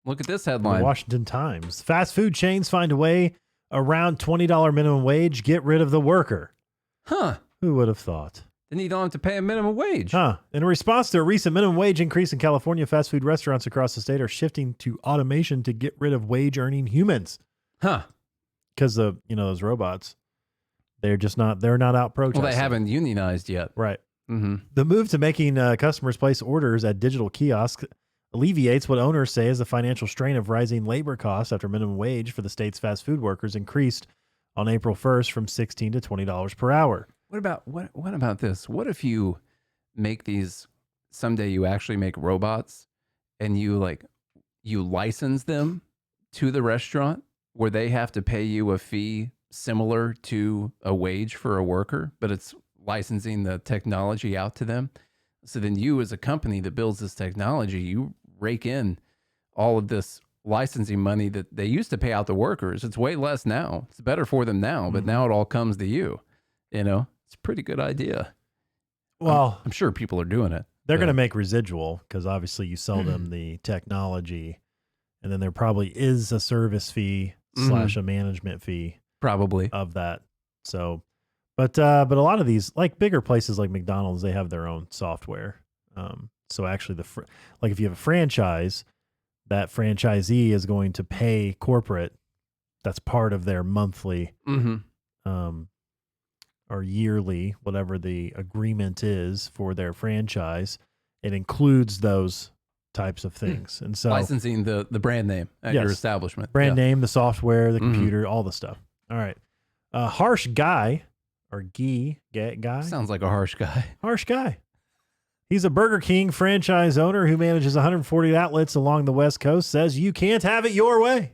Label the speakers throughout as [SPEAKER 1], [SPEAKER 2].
[SPEAKER 1] Look at this
[SPEAKER 2] The
[SPEAKER 1] headline.
[SPEAKER 2] Washington Times. Fast food chains find a way around $20 minimum wage, get rid of the worker.
[SPEAKER 1] Huh.
[SPEAKER 2] Who would have thought?
[SPEAKER 1] Then you don't have to pay a minimum wage.
[SPEAKER 2] Huh. In response to a recent minimum wage increase in California, fast food restaurants across the state are shifting to automation to get rid of wage earning humans.
[SPEAKER 1] Huh.
[SPEAKER 2] Because those robots, they're not out protesting.
[SPEAKER 1] Well, they haven't unionized yet.
[SPEAKER 2] Right.
[SPEAKER 1] Mm-hmm.
[SPEAKER 2] The move to making customers place orders at digital kiosks alleviates what owners say is the financial strain of rising labor costs after minimum wage for the state's fast food workers increased on April 1st from $16 to $20 per hour.
[SPEAKER 1] What about this? What if you make these someday? You actually make robots, and you license them to the restaurant where they have to pay you a fee similar to a wage for a worker, but it's licensing the technology out to them. So then you, as a company that builds this technology, you rake in all of this licensing money that they used to pay out the workers. It's way less now. It's better for them now, but now it all comes to you. It's a pretty good idea.
[SPEAKER 2] Well,
[SPEAKER 1] I'm sure people are doing it.
[SPEAKER 2] They're going to make residual because obviously you sell them the technology, and then there probably is a service fee / a management fee
[SPEAKER 1] probably
[SPEAKER 2] of that. So, but a lot of these, like bigger places like McDonald's, they have their own software. So actually, if you have a franchise, that franchisee is going to pay corporate. That's part of their monthly or yearly, whatever the agreement is for their franchise. It includes those types of things. And so
[SPEAKER 1] licensing the brand name at your establishment.
[SPEAKER 2] Brand name, the software, the computer, all the stuff. All right. Harsh Guy or Guy.
[SPEAKER 1] Sounds like a harsh guy.
[SPEAKER 2] Harsh Guy. He's a Burger King franchise owner who manages 140 outlets along the West Coast, says you can't have it your way.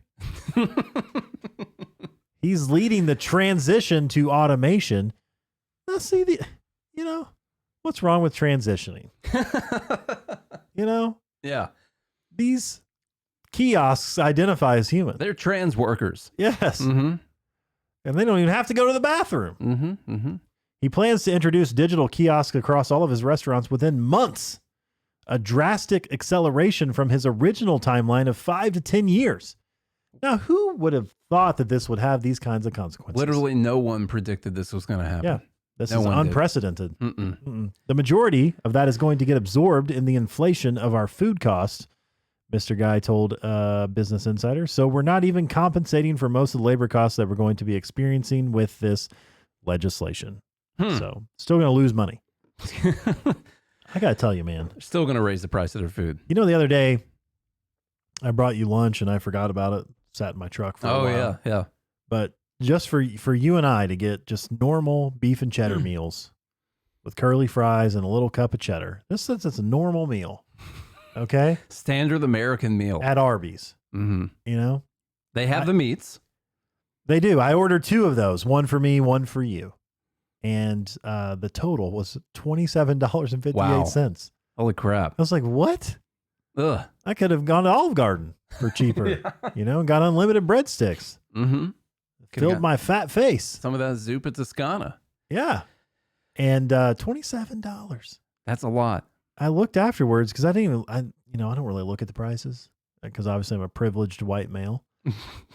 [SPEAKER 2] He's leading the transition to automation. Now, see, what's wrong with transitioning?
[SPEAKER 1] Yeah.
[SPEAKER 2] These kiosks identify as human.
[SPEAKER 1] They're trans workers.
[SPEAKER 2] Yes.
[SPEAKER 1] Mm-hmm.
[SPEAKER 2] And they don't even have to go to the bathroom.
[SPEAKER 1] Mm-hmm. Mm-hmm.
[SPEAKER 2] He plans to introduce digital kiosks across all of his restaurants within months, a drastic acceleration from his original timeline of 5 to 10 years. Now, who would have thought that this would have these kinds of consequences?
[SPEAKER 1] Literally no one predicted this was going to happen.
[SPEAKER 2] Yeah, this is unprecedented.
[SPEAKER 1] Mm-mm.
[SPEAKER 2] The majority of that is going to get absorbed in the inflation of our food costs, Mr. Guy told Business Insider. So we're not even compensating for most of the labor costs that we're going to be experiencing with this legislation. So still going to lose money. I got to tell you, man.
[SPEAKER 1] They're still going to raise the price of their food.
[SPEAKER 2] The other day, I brought you lunch and I forgot about it. Sat in my truck for a while.
[SPEAKER 1] Oh, yeah.
[SPEAKER 2] But just for you and I to get just normal beef and cheddar meals with curly fries and a little cup of cheddar. This is a normal meal. Okay?
[SPEAKER 1] Standard American meal.
[SPEAKER 2] At Arby's.
[SPEAKER 1] Mm-hmm. They have the meats.
[SPEAKER 2] They do. I ordered 2 of those. One for me, one for you. And the total was $27.58.
[SPEAKER 1] Wow. Holy crap.
[SPEAKER 2] I was like, what?
[SPEAKER 1] Ugh.
[SPEAKER 2] I could have gone to Olive Garden for cheaper, and got unlimited breadsticks.
[SPEAKER 1] Mm-hmm.
[SPEAKER 2] Filled my fat face.
[SPEAKER 1] Some of that Zuppa Toscana.
[SPEAKER 2] Yeah. And $27.
[SPEAKER 1] That's a lot.
[SPEAKER 2] I looked afterwards because I don't really look at the prices because obviously I'm a privileged white male.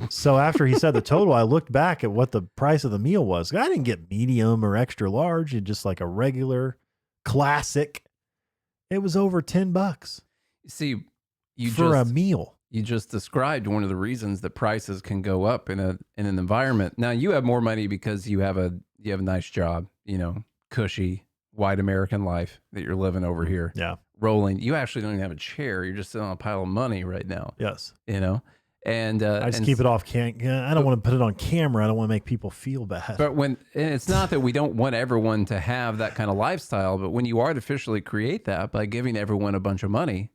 [SPEAKER 2] So after he said the total, I looked back at what the price of the meal was. I didn't get medium or extra large. It's just like a regular classic. It was over $10.
[SPEAKER 1] See,
[SPEAKER 2] a meal.
[SPEAKER 1] You just described one of the reasons that prices can go up in an environment. Now you have more money because you have a nice job, cushy white American life that you're living over here.
[SPEAKER 2] Yeah.
[SPEAKER 1] Rolling. You actually don't even have a chair. You're just sitting on a pile of money right now.
[SPEAKER 2] Yes.
[SPEAKER 1] And
[SPEAKER 2] I just keep it off. I don't want to put it on camera. I don't want to make people feel bad.
[SPEAKER 1] But it's not that we don't want everyone to have that kind of lifestyle, but when you artificially create that by giving everyone a bunch of money,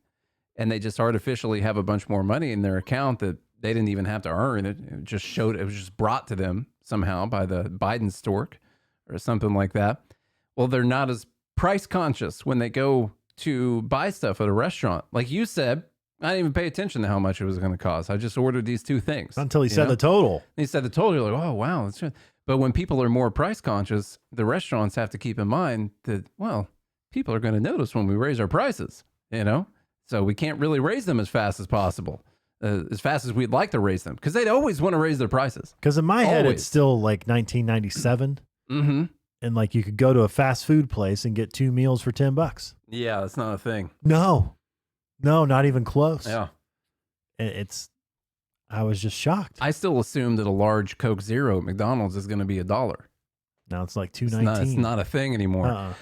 [SPEAKER 1] and they just artificially have a bunch more money in their account that they didn't even have to earn, it was just brought to them somehow by the Biden stork or something like that. Well, they're not as price conscious when they go to buy stuff at a restaurant. Like you said, I didn't even pay attention to how much it was going to cost. I just ordered these 2 things.
[SPEAKER 2] Until he said the total.
[SPEAKER 1] He said the total. You're like, oh, wow. That's just... But when people are more price conscious, the restaurants have to keep in mind that, well, people are going to notice when we raise our prices, So we can't really raise them as fast as possible. as fast as we'd like to raise them, because they'd always want to raise their prices.
[SPEAKER 2] Because in my head,
[SPEAKER 1] Always.
[SPEAKER 2] it's still like 1997,
[SPEAKER 1] Mm-hmm.
[SPEAKER 2] and like you could go to a fast food place and get 2 meals for $10.
[SPEAKER 1] Yeah, that's not a thing.
[SPEAKER 2] No, not even close.
[SPEAKER 1] Yeah.
[SPEAKER 2] I was just shocked.
[SPEAKER 1] I still assume that a large Coke Zero at McDonald's is going to be $1.
[SPEAKER 2] Now it's like
[SPEAKER 1] It's
[SPEAKER 2] $2.19.
[SPEAKER 1] not a thing anymore.